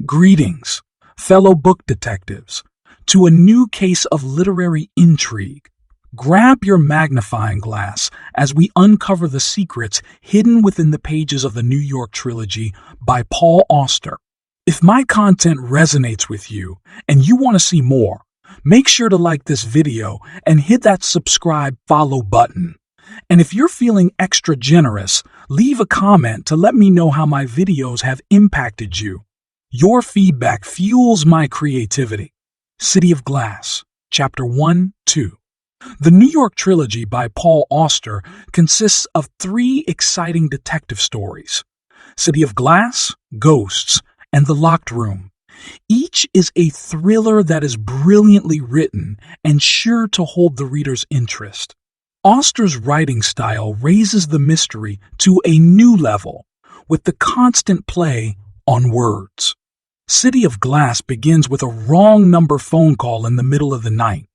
Greetings, fellow book detectives, to a new case of literary intrigue. Grab your magnifying glass as we uncover the secrets hidden within the pages of the New York Trilogy by Paul Auster. If my content resonates with you and you want to see more, make sure to like this video and hit that subscribe follow button. And if you're feeling extra generous, leave a comment to let me know how my videos have impacted you. Your feedback fuels my creativity. City of Glass, Chapter 1-2. The New York Trilogy by Paul Auster consists of 3 exciting detective stories: City of Glass, Ghosts, and The Locked Room. Each is a thriller that is brilliantly written and sure to hold the reader's interest. Auster's writing style raises the mystery to a new level with the constant play on words. City of Glass begins with a wrong number phone call in the middle of the night.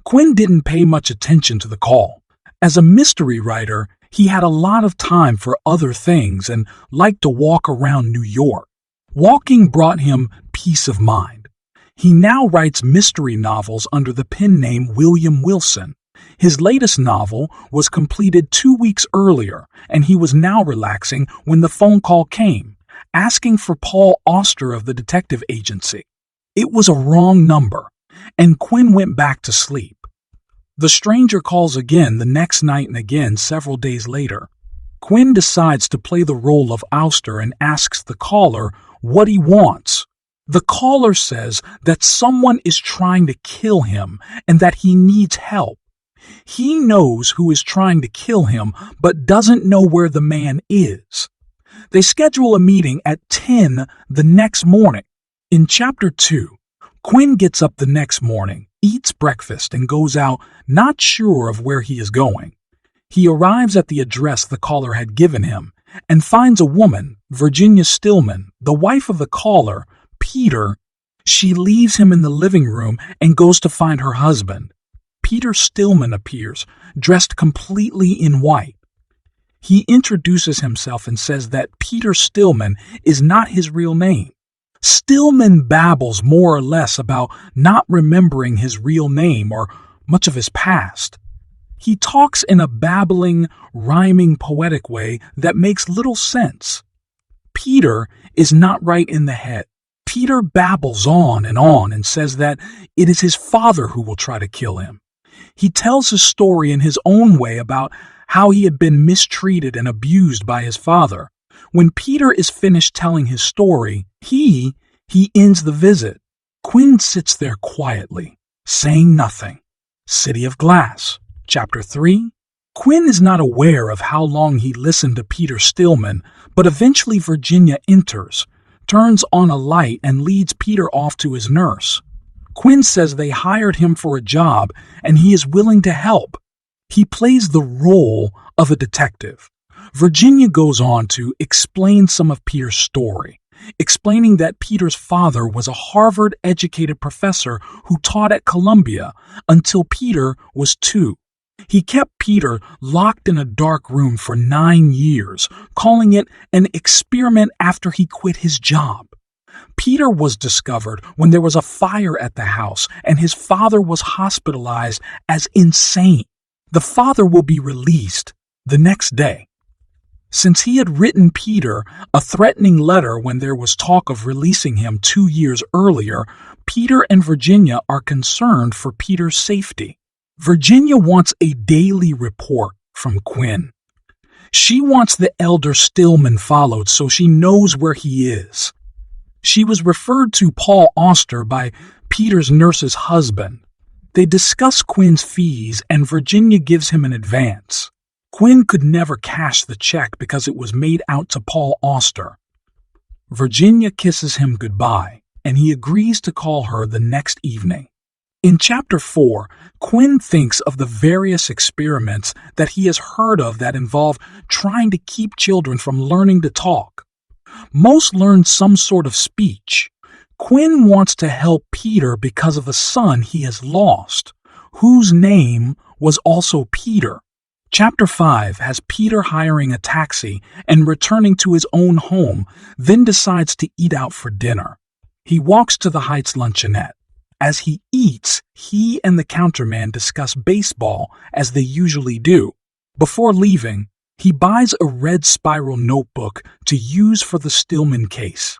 Quinn didn't pay much attention to the call. As a mystery writer, he had a lot of time for other things and liked to walk around New York. Walking brought him peace of mind. He now writes mystery novels under the pen name William Wilson. His latest novel was completed 2 weeks earlier, and he was now relaxing when the phone call came, asking for Paul Auster of the detective agency. It was a wrong number, and Quinn went back to sleep. The stranger calls again the next night and again several days later. Quinn decides to play the role of Auster and asks the caller what he wants. The caller says that someone is trying to kill him and that he needs help. He knows who is trying to kill him, but doesn't know where the man is. They schedule a meeting at 10 the next morning. In Chapter 2, Quinn gets up the next morning, eats breakfast, and goes out not sure of where he is going. He arrives at the address the caller had given him and finds a woman, Virginia Stillman, the wife of the caller, Peter. She leaves him in the living room and goes to find her husband. Peter Stillman appears, dressed completely in white. He introduces himself and says that Peter Stillman is not his real name. Stillman babbles more or less about not remembering his real name or much of his past. He talks in a babbling, rhyming, poetic way that makes little sense. Peter is not right in the head. Peter babbles on and says that it is his father who will try to kill him. He tells his story in his own way about how he had been mistreated and abused by his father. When Peter is finished telling his story, he ends the visit. Quinn sits there quietly, saying nothing. City of Glass, Chapter 3. Quinn is not aware of how long he listened to Peter Stillman, but eventually Virginia enters, turns on a light, and leads Peter off to his nurse. Quinn says they hired him for a job and he is willing to help. He plays the role of a detective. Virginia goes on to explain some of Peter's story, explaining that Peter's father was a Harvard-educated professor who taught at Columbia until Peter was 2. He kept Peter locked in a dark room for 9 years, calling it an experiment after he quit his job. Peter was discovered when there was a fire at the house and his father was hospitalized as insane. The father will be released the next day. Since he had written Peter a threatening letter when there was talk of releasing him 2 years earlier, Peter and Virginia are concerned for Peter's safety. Virginia wants a daily report from Quinn. She wants the elder Stillman followed so she knows where he is. She was referred to Paul Auster by Peter's nurse's husband. They discuss Quinn's fees and Virginia gives him an advance. Quinn could never cash the check because it was made out to Paul Auster. Virginia kisses him goodbye, and he agrees to call her the next evening. In Chapter 4, Quinn thinks of the various experiments that he has heard of that involve trying to keep children from learning to talk. Most learn some sort of speech. Quinn wants to help Peter because of a son he has lost, whose name was also Peter. Chapter 5 has Peter hiring a taxi and returning to his own home, then decides to eat out for dinner. He walks to the Heights luncheonette. As he eats, he and the counterman discuss baseball as they usually do. Before leaving, he buys a red spiral notebook to use for the Stillman case.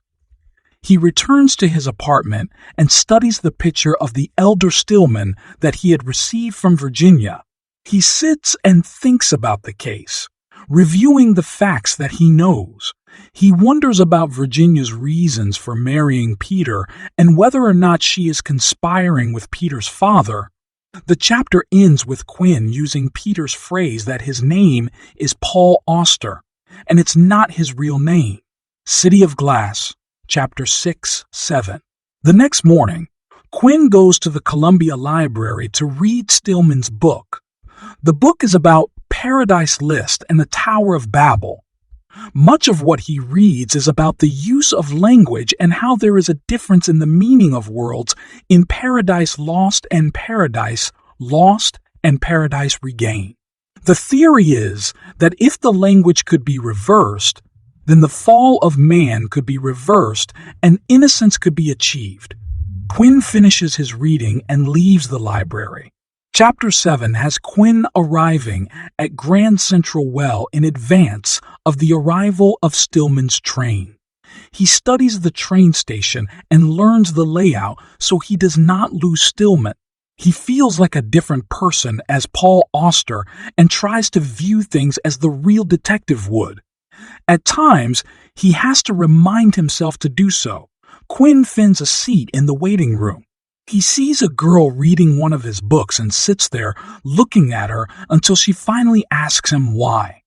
He returns to his apartment and studies the picture of the elder Stillman that he had received from Virginia. He sits and thinks about the case, reviewing the facts that he knows. He wonders about Virginia's reasons for marrying Peter and whether or not she is conspiring with Peter's father. The chapter ends with Quinn using Peter's phrase that his name is Paul Auster, and it's not his real name. City of Glass, Chapter 6-7. The next morning, Quinn goes to the Columbia Library to read Stillman's book. The book is about Paradise Lost and the Tower of Babel. Much of what he reads is about the use of language and how there is a difference in the meaning of words in Paradise Lost and Paradise Regained. The theory is that if the language could be reversed, then the fall of man could be reversed and innocence could be achieved. Quinn finishes his reading and leaves the library. Chapter 7 has Quinn arriving at Grand Central Well in advance of the arrival of Stillman's train. He studies the train station and learns the layout so he does not lose Stillman. He feels like a different person as Paul Auster and tries to view things as the real detective would. At times, he has to remind himself to do so. Quinn finds a seat in the waiting room. He sees a girl reading one of his books and sits there looking at her until she finally asks him why.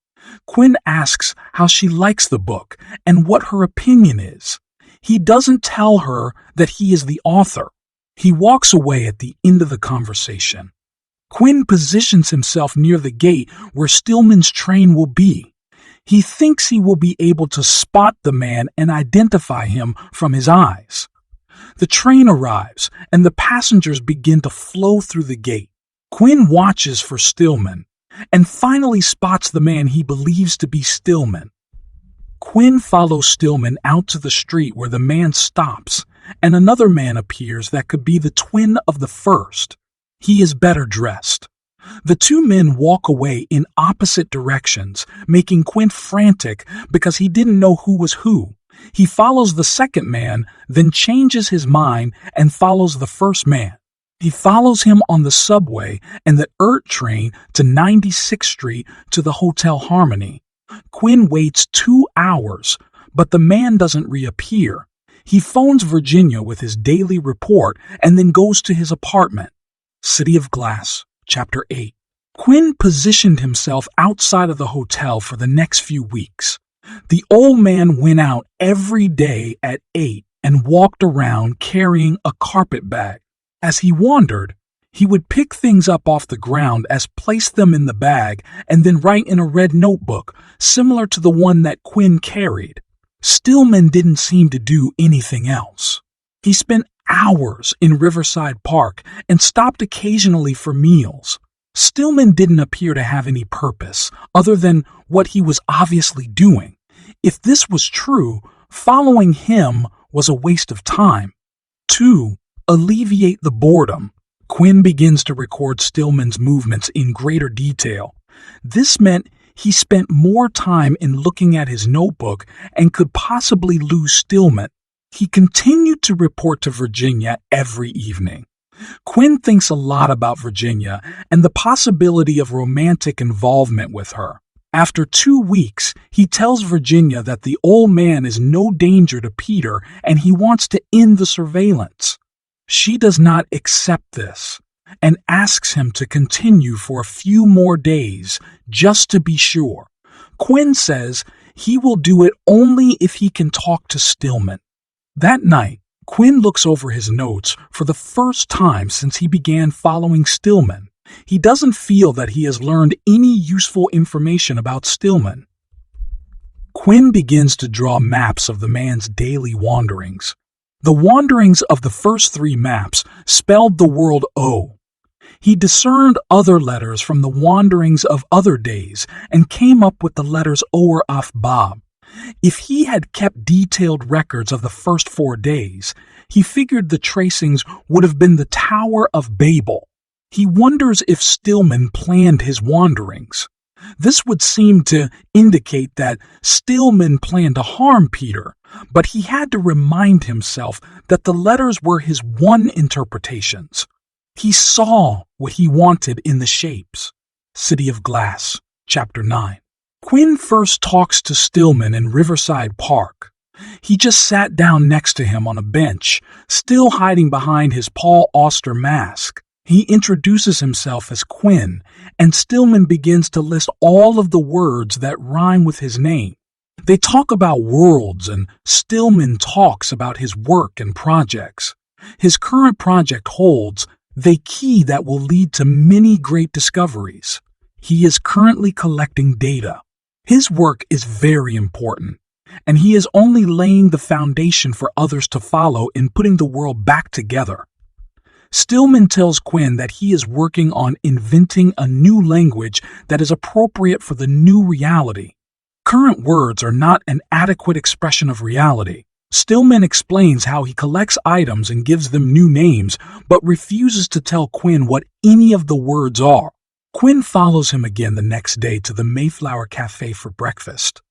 Quinn asks how she likes the book and what her opinion is. He doesn't tell her that he is the author. He walks away at the end of the conversation. Quinn positions himself near the gate where Stillman's train will be. He thinks he will be able to spot the man and identify him from his eyes. The train arrives, and the passengers begin to flow through the gate. Quinn watches for Stillman, and finally spots the man he believes to be Stillman. Quinn follows Stillman out to the street where the man stops, and another man appears that could be the twin of the first. He is better dressed. The two men walk away in opposite directions, making Quinn frantic because he didn't know who was who. He follows the second man, then changes his mind and follows the first man. He follows him on the subway and the train to 96th Street to the Hotel Harmony. Quinn waits 2 hours, but the man doesn't reappear. He phones Virginia with his daily report and then goes to his apartment. City of Glass, Chapter 8. Quinn positioned himself outside of the hotel for the next few weeks. The old man went out every day at 8 and walked around carrying a carpet bag. As he wandered, he would pick things up off the ground as place them in the bag and then write in a red notebook, similar to the one that Quinn carried. Stillman didn't seem to do anything else. He spent hours in Riverside Park and stopped occasionally for meals. Stillman didn't appear to have any purpose other than what he was obviously doing. If this was true, following him was a waste of time. To alleviate the boredom, Quinn begins to record Stillman's movements in greater detail. This meant he spent more time in looking at his notebook and could possibly lose Stillman. He continued to report to Virginia every evening. Quinn thinks a lot about Virginia and the possibility of romantic involvement with her. After 2 weeks, he tells Virginia that the old man is no danger to Peter and he wants to end the surveillance. She does not accept this and asks him to continue for a few more days just to be sure. Quinn says he will do it only if he can talk to Stillman. That night, Quinn looks over his notes for the first time since he began following Stillman. He doesn't feel that he has learned any useful information about Stillman. Quinn begins to draw maps of the man's daily wanderings. The wanderings of the first 3 maps spelled the word O. He discerned other letters from the wanderings of other days and came up with the letters O or Af Bab. If he had kept detailed records of the first 4 days, he figured the tracings would have been the Tower of Babel. He wonders if Stillman planned his wanderings. This would seem to indicate that Stillman planned to harm Peter, but he had to remind himself that the letters were his one interpretations. He saw what he wanted in the shapes. City of Glass, Chapter 9. Quinn first talks to Stillman in Riverside Park. He just sat down next to him on a bench, still hiding behind his Paul Auster mask. He introduces himself as Quinn, and Stillman begins to list all of the words that rhyme with his name. They talk about worlds, and Stillman talks about his work and projects. His current project holds the key that will lead to many great discoveries. He is currently collecting data. His work is very important, and he is only laying the foundation for others to follow in putting the world back together. Stillman tells Quinn that he is working on inventing a new language that is appropriate for the new reality. Current words are not an adequate expression of reality. Stillman explains how he collects items and gives them new names, but refuses to tell Quinn what any of the words are. Quinn follows him again the next day to the Mayflower Cafe for breakfast.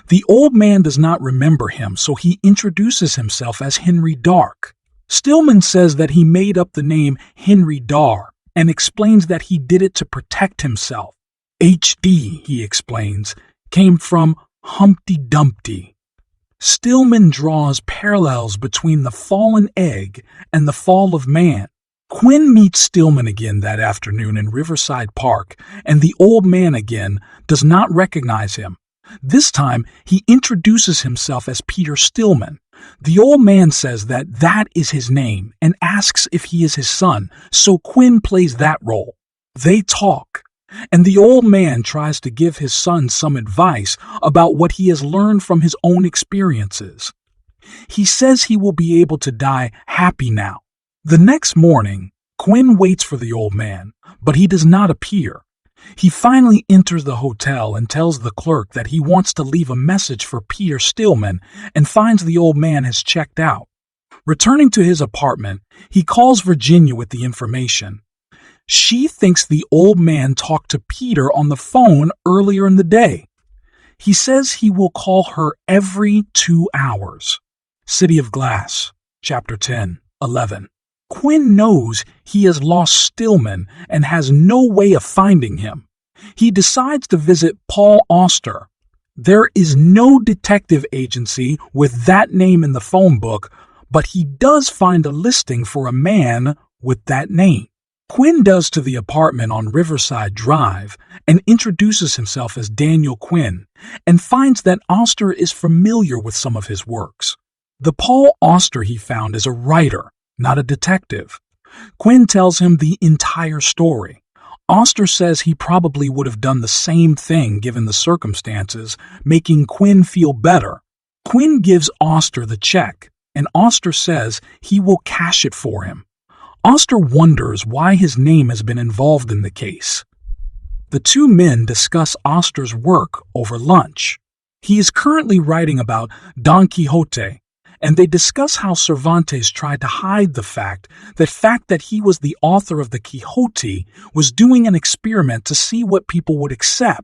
The old man does not remember him, so he introduces himself as Henry Dark. Stillman says that he made up the name Henry Dar and explains that he did it to protect himself. HD, he explains, came from Humpty Dumpty. Stillman draws parallels between the fallen egg and the fall of man. Quinn meets Stillman again that afternoon in Riverside Park, and the old man again does not recognize him. This time, he introduces himself as Peter Stillman. The old man says that is his name and asks if he is his son, so Quinn plays that role. They talk, and the old man tries to give his son some advice about what he has learned from his own experiences. He says he will be able to die happy now. The next morning, Quinn waits for the old man, but he does not appear. He finally enters the hotel and tells the clerk that he wants to leave a message for Peter Stillman and finds the old man has checked out. Returning to his apartment, he calls Virginia with the information. She thinks the old man talked to Peter on the phone earlier in the day. He says he will call her every 2 hours. City of Glass, Chapter 10, 11. Quinn knows he has lost Stillman and has no way of finding him. He decides to visit Paul Auster. There is no detective agency with that name in the phone book, but he does find a listing for a man with that name. Quinn does to the apartment on Riverside Drive and introduces himself as Daniel Quinn and finds that Auster is familiar with some of his works. The Paul Auster he found is a writer, not a detective. Quinn tells him the entire story. Auster says he probably would have done the same thing given the circumstances, making Quinn feel better. Quinn gives Auster the check, and Auster says he will cash it for him. Auster wonders why his name has been involved in the case. The two men discuss Auster's work over lunch. He is currently writing about Don Quixote, and they discuss how Cervantes tried to hide the fact that he was the author of the Quixote was doing an experiment to see what people would accept.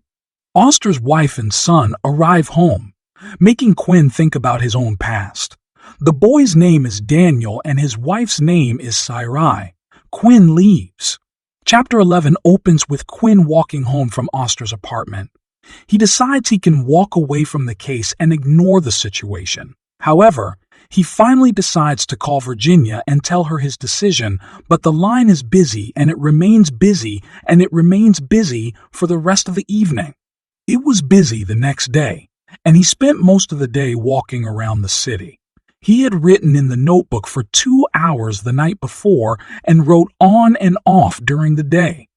Auster's wife and son arrive home, making Quinn think about his own past. The boy's name is Daniel and his wife's name is Sarai. Quinn leaves. Chapter 11 opens with Quinn walking home from Auster's apartment. He decides he can walk away from the case and ignore the situation. However, he finally decides to call Virginia and tell her his decision, but the line is busy and it remains busy and it remains busy for the rest of the evening. It was busy the next day, and he spent most of the day walking around the city. He had written in the notebook for 2 hours the night before and wrote on and off during the day.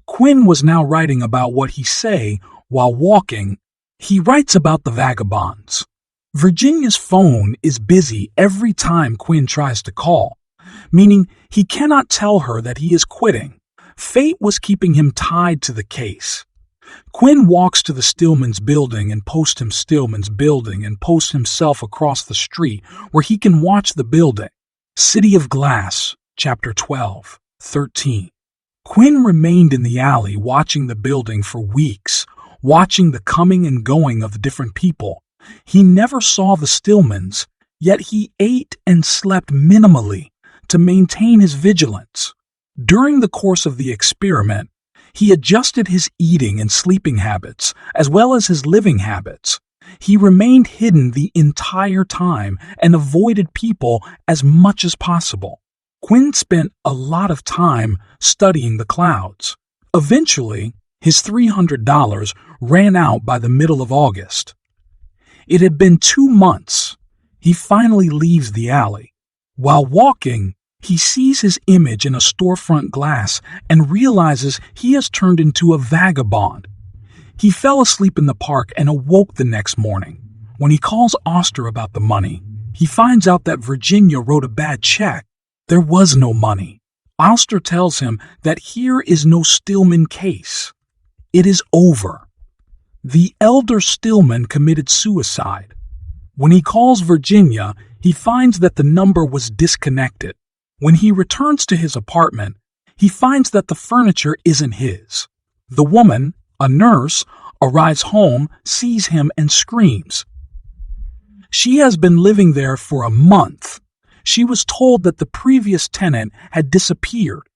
Quinn was now writing about what he say while walking. He writes about the vagabonds. Virginia's phone is busy every time Quinn tries to call, meaning he cannot tell her that he is quitting. Fate was keeping him tied to the case. Quinn walks to the Stillman's building and posts himself across the street where he can watch the building. City of Glass, Chapter 12, 13. Quinn remained in the alley watching the building for weeks, watching the coming and going of the different people. He never saw the Stillmans, yet he ate and slept minimally to maintain his vigilance. During the course of the experiment, he adjusted his eating and sleeping habits, as well as his living habits. He remained hidden the entire time and avoided people as much as possible. Quinn spent a lot of time studying the clouds. Eventually, his $300 ran out by the middle of August. It had been 2 months. He finally leaves the alley. While walking, he sees his image in a storefront glass and realizes he has turned into a vagabond. He fell asleep in the park and awoke the next morning. When he calls Auster about the money, he finds out that Virginia wrote a bad check. There was no money. Auster tells him that here is no Stillman case. It is over. The elder Stillman committed suicide. When he calls Virginia, he finds that the number was disconnected. When he returns to his apartment, he finds that the furniture isn't his. The woman, a nurse, arrives home, sees him, and screams. She has been living there for a month. She was told that the previous tenant had disappeared.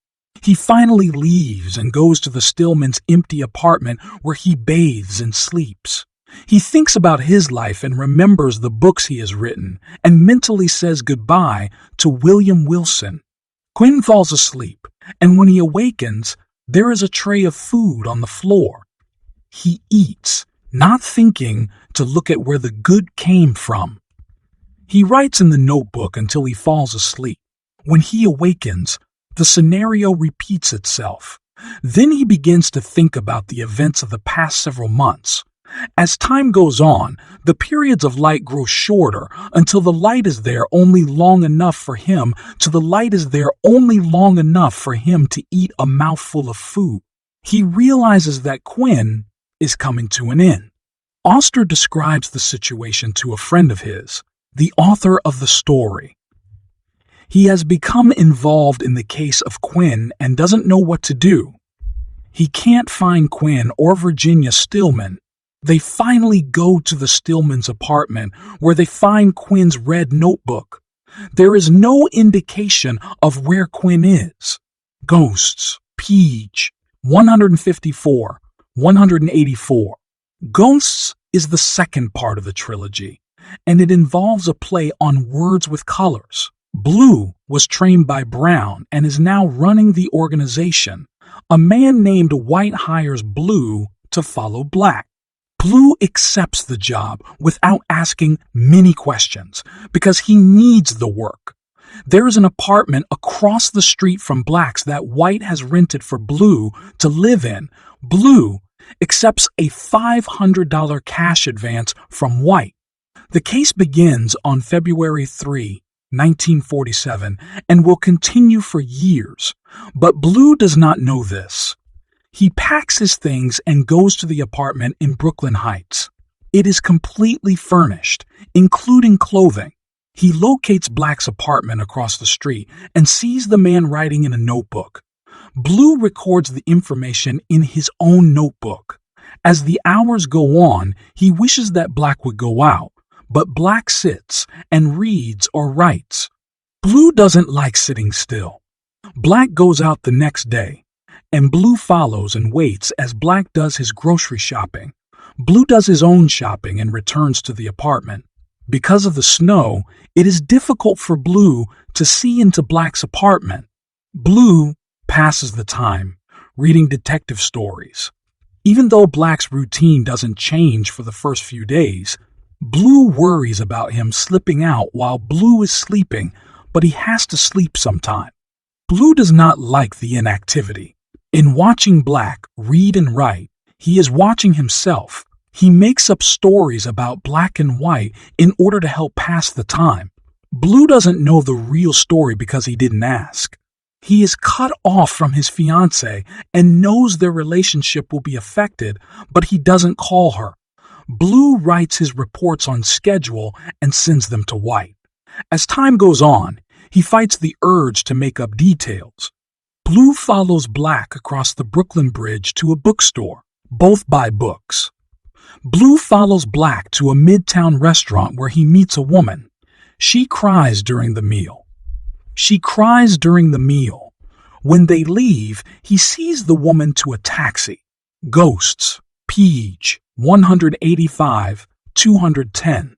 He finally leaves and goes to the Stillman's empty apartment where he bathes and sleeps. He thinks about his life and remembers the books he has written and mentally says goodbye to William Wilson. Quinn falls asleep, and when he awakens, there is a tray of food on the floor. He eats, not thinking to look at where the good came from. He writes in the notebook until he falls asleep. When he awakens, the scenario repeats itself. Then he begins to think about the events of the past several months. As time goes on, the periods of light grow shorter until the light is there only long enough for him to eat a mouthful of food. He realizes that Quinn is coming to an end. Auster describes the situation to a friend of his, the author of the story. He has become involved in the case of Quinn and doesn't know what to do. He can't find Quinn or Virginia Stillman. They finally go to the Stillman's apartment where they find Quinn's red notebook. There is no indication of where Quinn is. Ghosts, page 154, 184. Ghosts is the second part of the trilogy, and it involves a play on words with colors. Blue was trained by Brown and is now running the organization. A man named White hires Blue to follow Black. Blue accepts the job without asking many questions because he needs the work. There is an apartment across the street from Black's that White has rented for Blue to live in. Blue accepts a $500 cash advance from White. The case begins on February 3, 1947, and will continue for years. But Blue does not know this. He packs his things and goes to the apartment in Brooklyn Heights. It is completely furnished, including clothing. He locates Black's apartment across the street and sees the man writing in a notebook. Blue records the information in his own notebook. As the hours go on, he wishes that Black would go out, but Black sits and reads or writes. Blue doesn't like sitting still. Black goes out the next day, and Blue follows and waits as Black does his grocery shopping. Blue does his own shopping and returns to the apartment. Because of the snow, it is difficult for Blue to see into Black's apartment. Blue passes the time, reading detective stories. Even though Black's routine doesn't change for the first few days, Blue worries about him slipping out while Blue is sleeping, but he has to sleep sometime. Blue does not like the inactivity. In watching Black read and write, he is watching himself. He makes up stories about Black and White in order to help pass the time. Blue doesn't know the real story because he didn't ask. He is cut off from his fiancée and knows their relationship will be affected, but he doesn't call her. Blue writes his reports on schedule and sends them to White. As time goes on, he fights the urge to make up details. Blue follows Black across the Brooklyn Bridge to a bookstore. Both buy books. Blue follows Black to a midtown restaurant where he meets a woman. She cries during the meal. When they leave, he sees the woman to a taxi. Ghosts, Page 185, 210.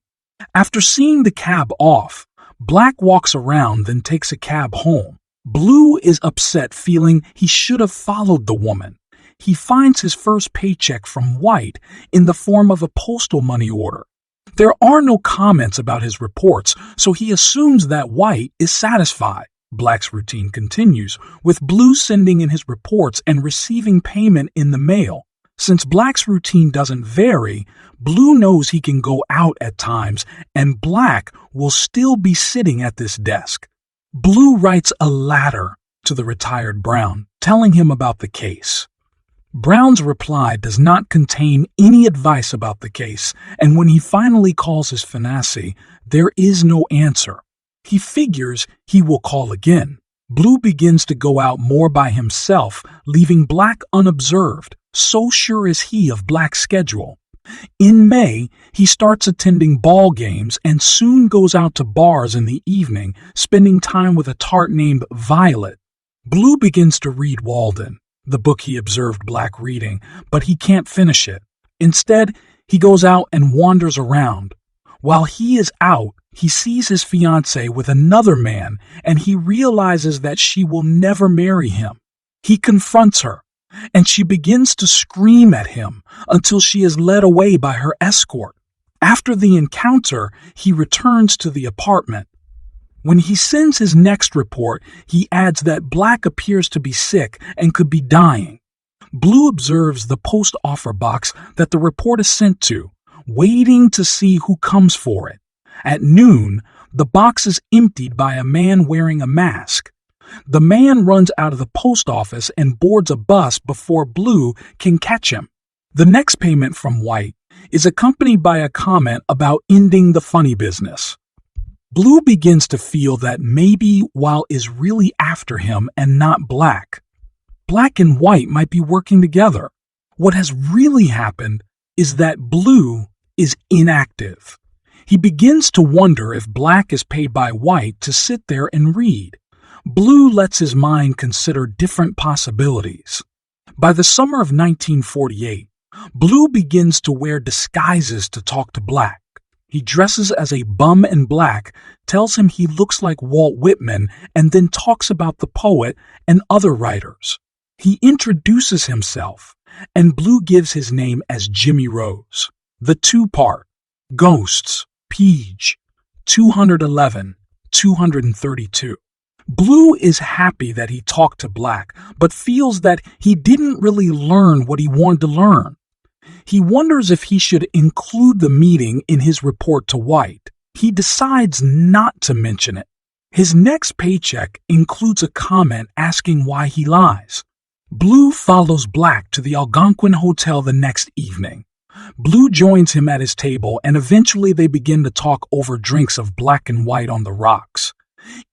After seeing the cab off, Black walks around, then takes a cab home. Blue is upset, feeling he should have followed the woman. He finds his first paycheck from White in the form of a postal money order. There are no comments about his reports, so he assumes that White is satisfied. Black's routine continues, with Blue sending in his reports and receiving payment in the mail. Since Black's routine doesn't vary, Blue knows he can go out at times, and Black will still be sitting at this desk. Blue writes a letter to the retired Brown, telling him about the case. Brown's reply does not contain any advice about the case, and when he finally calls his fiancée, there is no answer. He figures he will call again. Blue begins to go out more by himself, leaving Black unobserved, so sure is he of Black's schedule. In May, he starts attending ball games and soon goes out to bars in the evening, spending time with a tart named Violet. Blue begins to read Walden, the book he observed Black reading, but he can't finish it. Instead, he goes out and wanders around. While he is out, he sees his fiancée with another man, and he realizes that she will never marry him. He confronts her, and she begins to scream at him until she is led away by her escort. After the encounter, he returns to the apartment. When he sends his next report, he adds that Black appears to be sick and could be dying. Blue observes the post-offer box that the report is sent to, waiting to see who comes for it. At noon, the box is emptied by a man wearing a mask. The man runs out of the post office and boards a bus before Blue can catch him. The next payment from White is accompanied by a comment about ending the funny business. Blue begins to feel that maybe White is really after him and not Black. Black and White might be working together. What has really happened is that Blue is inactive. He begins to wonder if Black is paid by White to sit there and read. Blue lets his mind consider different possibilities. By the summer of 1948, Blue begins to wear disguises to talk to Black. He dresses as a bum, and Black tells him he looks like Walt Whitman and then talks about the poet and other writers. He introduces himself, and Blue gives his name as Jimmy Rose. The two-part, Ghosts, Page 211, 232. Blue is happy that he talked to Black, but feels that he didn't really learn what he wanted to learn. He wonders if he should include the meeting in his report to White. He decides not to mention it. His next paycheck includes a comment asking why he lies. Blue follows Black to the Algonquin Hotel the next evening. Blue joins him at his table, and eventually they begin to talk over drinks of Black and White on the rocks.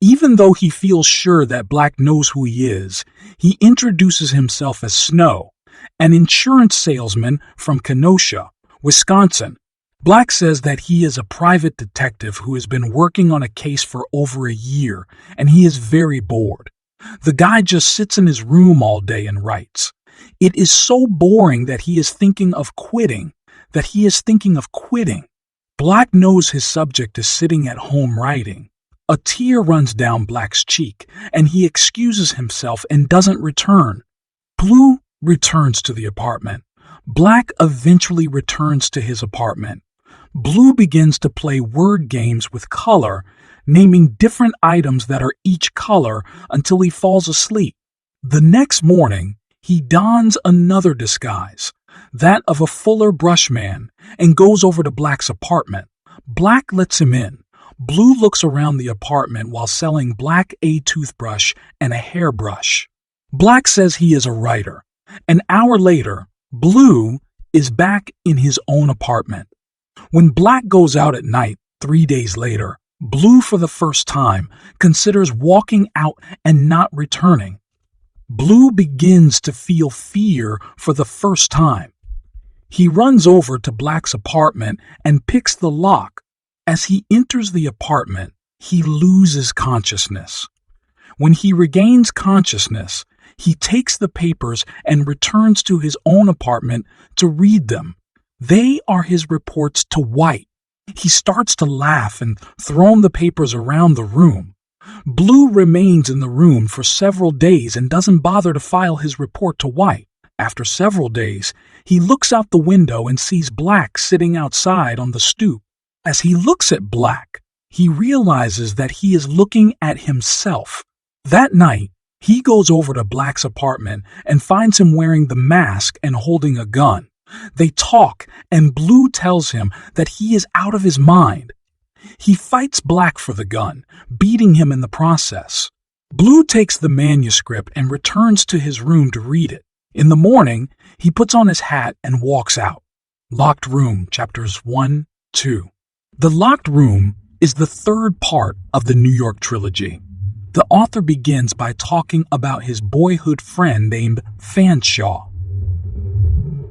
Even though he feels sure that Black knows who he is, he introduces himself as Snow, an insurance salesman from Kenosha, Wisconsin. Black says that he is a private detective who has been working on a case for over a year, and he is very bored. The guy just sits in his room all day and writes. It is so boring that he is thinking of quitting, Black knows his subject is sitting at home writing. A tear runs down Black's cheek, and he excuses himself and doesn't return. Blue returns to the apartment. Black eventually returns to his apartment. Blue begins to play word games with color, naming different items that are each color until he falls asleep. The next morning, he dons another disguise, that of a Fuller brushman, and goes over to Black's apartment. Black lets him in, Blue looks around the apartment while selling Black a toothbrush and a hairbrush. Black says he is a writer. An hour later, Blue is back in his own apartment. When Black goes out at night 3 days later, Blue, for the first time, considers walking out and not returning. Blue begins to feel fear for the first time. He runs over to Black's apartment and picks the lock. As he enters the apartment, he loses consciousness. When he regains consciousness, he takes the papers and returns to his own apartment to read them. They are his reports to White. He starts to laugh and throw the papers around the room. Blue remains in the room for several days and doesn't bother to file his report to White. After several days, he looks out the window and sees Black sitting outside on the stoop. As he looks at Black, he realizes that he is looking at himself. That night, he goes over to Black's apartment and finds him wearing the mask and holding a gun. They talk, and Blue tells him that he is out of his mind. He fights Black for the gun, beating him in the process. Blue takes the manuscript and returns to his room to read it. In the morning, he puts on his hat and walks out. Locked Room, Chapters 1, 2. The Locked Room is the third part of the New York Trilogy. The author begins by talking about his boyhood friend named Fanshawe.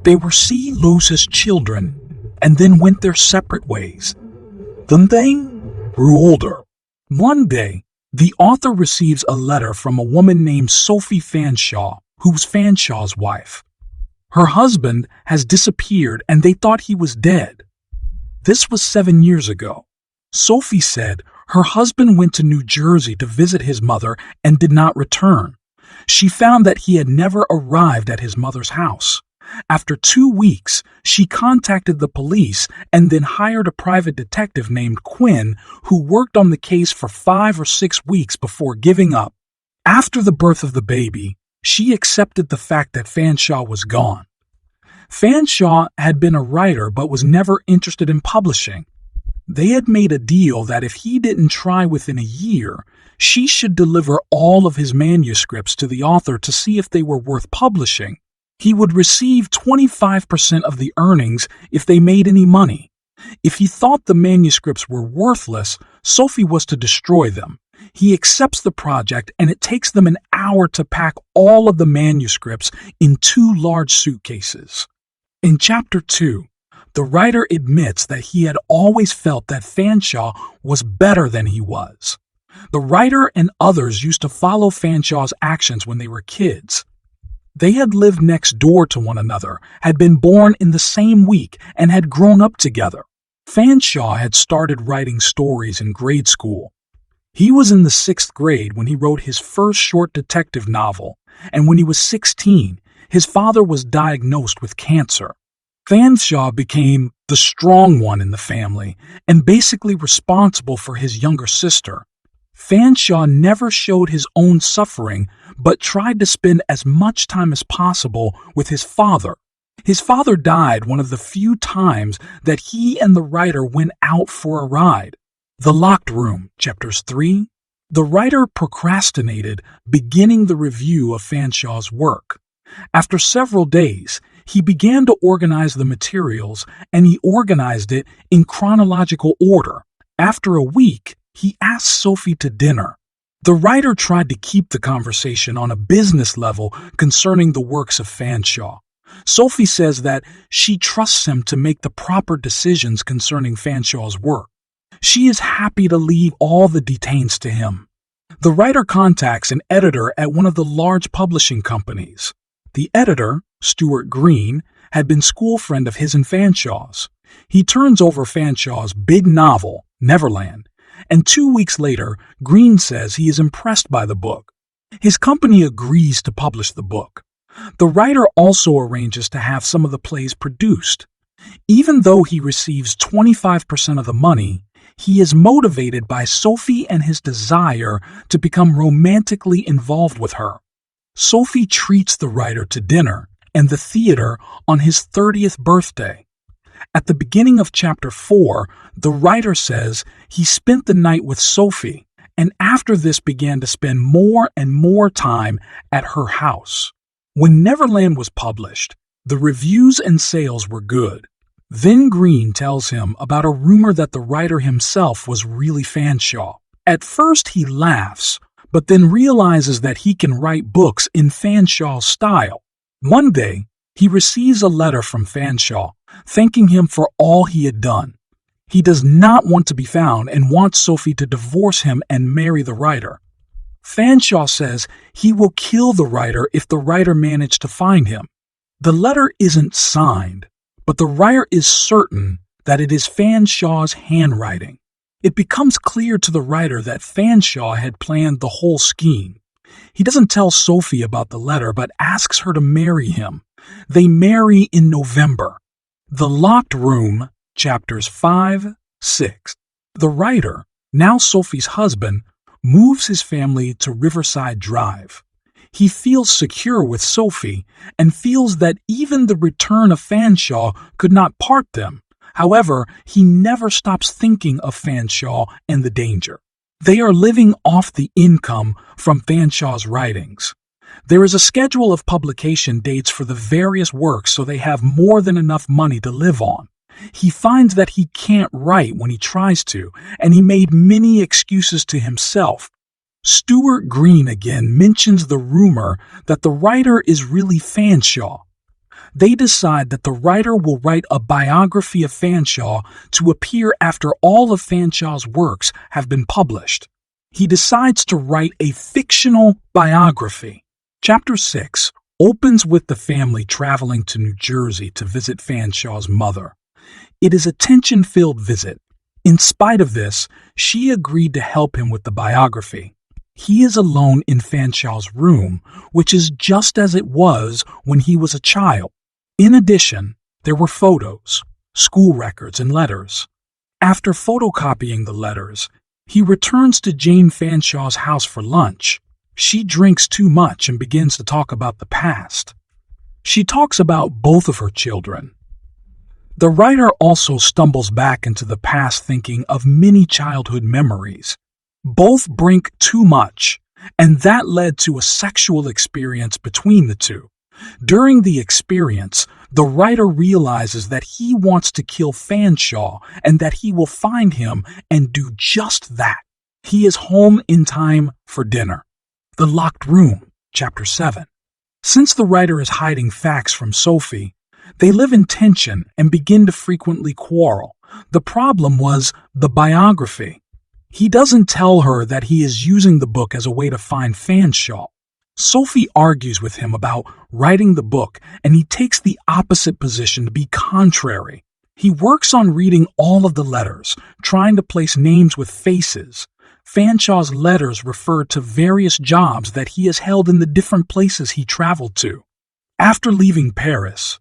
They were Los's children and then went their separate ways. Then they grew older. One day, the author receives a letter from a woman named Sophie Fanshawe, who's Fanshawe's wife. Her husband has disappeared and they thought he was dead. This was 7 years ago. Sophie said her husband went to New Jersey to visit his mother and did not return. She found that he had never arrived at his mother's house. After 2 weeks, she contacted the police and then hired a private detective named Quinn who worked on the case for 5 or 6 weeks before giving up. After the birth of the baby, she accepted the fact that Fanshawe was gone. Fanshawe had been a writer but was never interested in publishing. They had made a deal that if he didn't try within a year, she should deliver all of his manuscripts to the author to see if they were worth publishing. He would receive 25% of the earnings if they made any money. If he thought the manuscripts were worthless, Sophie was to destroy them. He accepts the project, and it takes them an hour to pack all of the manuscripts in 2 large suitcases. In Chapter 2, the writer admits that he had always felt that Fanshawe was better than he was. The writer and others used to follow Fanshawe's actions when they were kids. They had lived next door to one another, had been born in the same week, and had grown up together. Fanshawe had started writing stories in grade school. He was in the 6th grade when he wrote his first short detective novel, and when he was 16, his father was diagnosed with cancer. Fanshawe became the strong one in the family and basically responsible for his younger sister. Fanshawe never showed his own suffering, but tried to spend as much time as possible with his father. His father died one of the few times that he and the writer went out for a ride. The Locked Room, Chapters 3. The writer procrastinated beginning the review of Fanshawe's work. After several days, he began to organize the materials, and he organized it in chronological order. After a week, he asked Sophie to dinner. The writer tried to keep the conversation on a business level concerning the works of Fanshawe. Sophie says that she trusts him to make the proper decisions concerning Fanshawe's work. She is happy to leave all the details to him. The writer contacts an editor at one of the large publishing companies. The editor, Stuart Green, had been school friend of his and Fanshawe's. He turns over Fanshawe's big novel, Neverland, and 2 weeks later, Green says he is impressed by the book. His company agrees to publish the book. The writer also arranges to have some of the plays produced. Even though he receives 25% of the money, he is motivated by Sophie and his desire to become romantically involved with her. Sophie treats the writer to dinner and the theater on his 30th birthday. At the beginning of chapter 4, the writer says he spent the night with Sophie, and after this began to spend more and more time at her house. When Neverland was published, the reviews and sales were good. Then Green tells him about a rumor that the writer himself was really Fanshawe. At first he laughs, but then realizes that he can write books in Fanshawe's style. One day, he receives a letter from Fanshawe, thanking him for all he had done. He does not want to be found and wants Sophie to divorce him and marry the writer. Fanshawe says he will kill the writer if the writer managed to find him. The letter isn't signed, but the writer is certain that it is Fanshawe's handwriting. It becomes clear to the writer that Fanshawe had planned the whole scheme. He doesn't tell Sophie about the letter, but asks her to marry him. They marry in November. The Locked Room, chapters 5, 6. The writer, now Sophie's husband, moves his family to Riverside Drive. He feels secure with Sophie and feels that even the return of Fanshawe could not part them. However, he never stops thinking of Fanshawe and the danger. They are living off the income from Fanshawe's writings. There is a schedule of publication dates for the various works so they have more than enough money to live on. He finds that he can't write when he tries to, and he made many excuses to himself. Stuart Green again mentions the rumor that the writer is really Fanshawe. They decide that the writer will write a biography of Fanshawe to appear after all of Fanshawe's works have been published. He decides to write a fictional biography. Chapter 6 opens with the family traveling to New Jersey to visit Fanshawe's mother. It is a tension-filled visit. In spite of this, she agreed to help him with the biography. He is alone in Fanshawe's room, which is just as it was when he was a child. In addition, there were photos, school records, and letters. After photocopying the letters, he returns to Jane Fanshawe's house for lunch. She drinks too much and begins to talk about the past. She talks about both of her children. The writer also stumbles back into the past thinking of many childhood memories. Both drink too much, and that led to a sexual experience between the two. During the experience, the writer realizes that he wants to kill Fanshawe and that he will find him and do just that. He is home in time for dinner. The Locked Room, chapter 7. Since the writer is hiding facts from Sophie, they live in tension and begin to frequently quarrel. The problem was the biography. He doesn't tell her that he is using the book as a way to find Fanshawe. Sophie argues with him about writing the book, and he takes the opposite position to be contrary. He works on reading all of the letters, trying to place names with faces. Fanshawe's letters refer to various jobs that he has held in the different places he traveled to. After leaving Paris,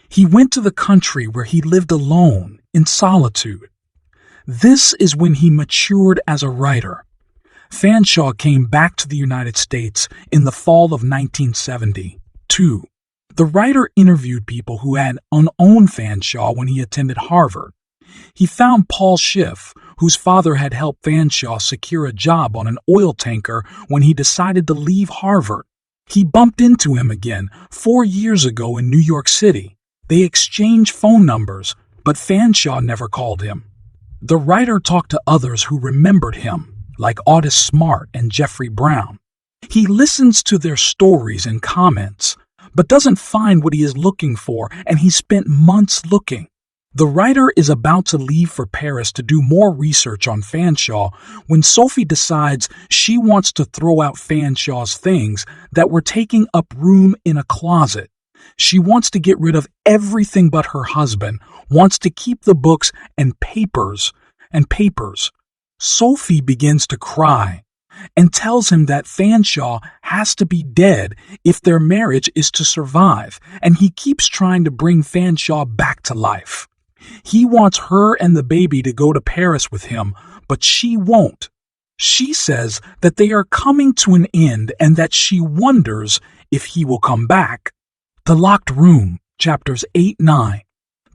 he went to the country where he lived alone, in solitude. This is when he matured as a writer. Fanshawe came back to the United States in the fall of 1972. The writer interviewed people who had unknown Fanshawe when he attended Harvard. He found Paul Schiff, whose father had helped Fanshawe secure a job on an oil tanker when he decided to leave Harvard. He bumped into him again 4 years ago in New York City. They exchanged phone numbers, but Fanshawe never called him. The writer talked to others who remembered him, like Otis Smart and Jeffrey Brown. He listens to their stories and comments, but doesn't find what he is looking for, and he spent months looking. The writer is about to leave for Paris to do more research on Fanshawe when Sophie decides she wants to throw out Fanshawe's things that were taking up room in a closet. She wants to get rid of everything but her husband, wants to keep the books and papers. Sophie begins to cry and tells him that Fanshawe has to be dead if their marriage is to survive, and he keeps trying to bring Fanshawe back to life. He wants her and the baby to go to Paris with him, but she won't. She says that they are coming to an end and that she wonders if he will come back. The Locked Room, chapters 8-9.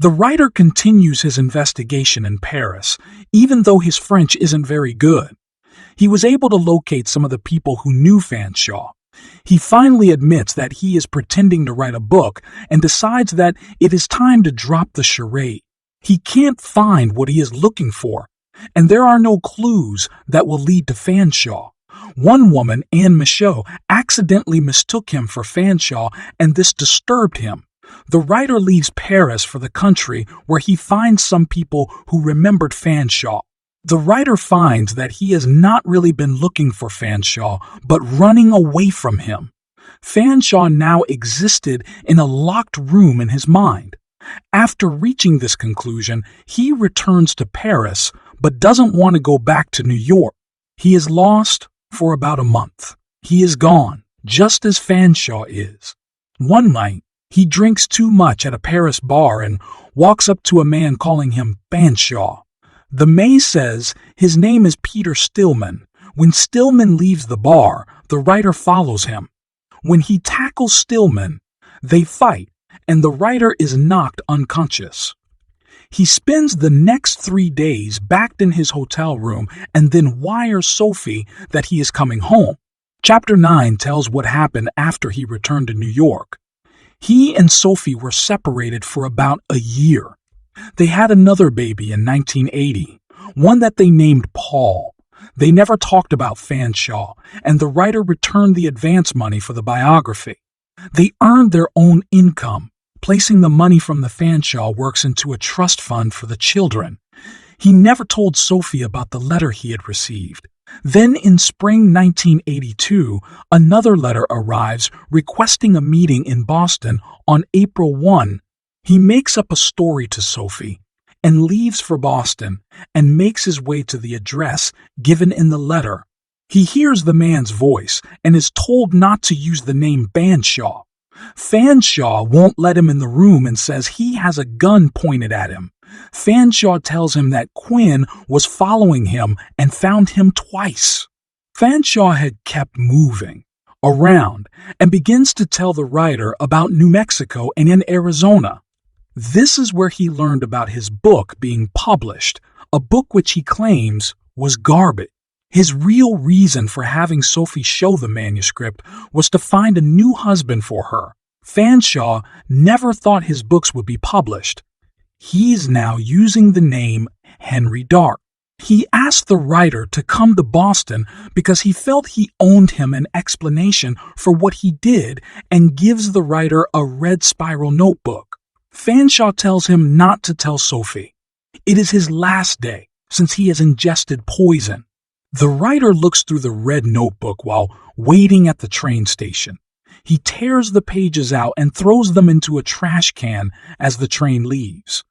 The writer continues his investigation in Paris, even though his French isn't very good. He was able to locate some of the people who knew Fanshawe. He finally admits that he is pretending to write a book and decides that it is time to drop the charade. He can't find what he is looking for, and there are no clues that will lead to Fanshawe. One woman, Anne Michaud, accidentally mistook him for Fanshawe, and this disturbed him. The writer leaves Paris for the country, where he finds some people who remembered Fanshawe. The writer finds that he has not really been looking for Fanshawe, but running away from him. Fanshawe now existed in a locked room in his mind. After reaching this conclusion, he returns to Paris, but doesn't want to go back to New York. He is lost for about a month. He is gone, just as Fanshawe is. One night, he drinks too much at a Paris bar and walks up to a man calling him Fanshawe. The maid says his name is Peter Stillman. When Stillman leaves the bar, the writer follows him. When he tackles Stillman, they fight, and the writer is knocked unconscious. He spends the next 3 days backed in his hotel room and then wires Sophie that he is coming home. Chapter 9 tells what happened after he returned to New York. He and Sophie were separated for about a year. They had another baby in 1980, one that they named Paul. They never talked about Fanshawe, and the writer returned the advance money for the biography. They earned their own income, placing the money from the Fanshawe works into a trust fund for the children. He never told Sophie about the letter he had received. Then in spring 1982, another letter arrives requesting a meeting in Boston on April 1. He makes up a story to Sophie and leaves for Boston and makes his way to the address given in the letter. He hears the man's voice and is told not to use the name Fanshawe. Fanshawe won't let him in the room and says he has a gun pointed at him. Fanshawe tells him that Quinn was following him and found him twice. Fanshawe had kept moving around and begins to tell the writer about New Mexico and in Arizona. This is where he learned about his book being published, a book which he claims was garbage. His real reason for having Sophie show the manuscript was to find a new husband for her. Fanshawe never thought his books would be published. He's now using the name Henry Dark. He asked the writer to come to Boston because he felt he owed him an explanation for what he did and gives the writer a red spiral notebook. Fanshawe tells him not to tell Sophie. It is his last day since he has ingested poison. The writer looks through the red notebook while waiting at the train station. He tears the pages out and throws them into a trash can as the train leaves.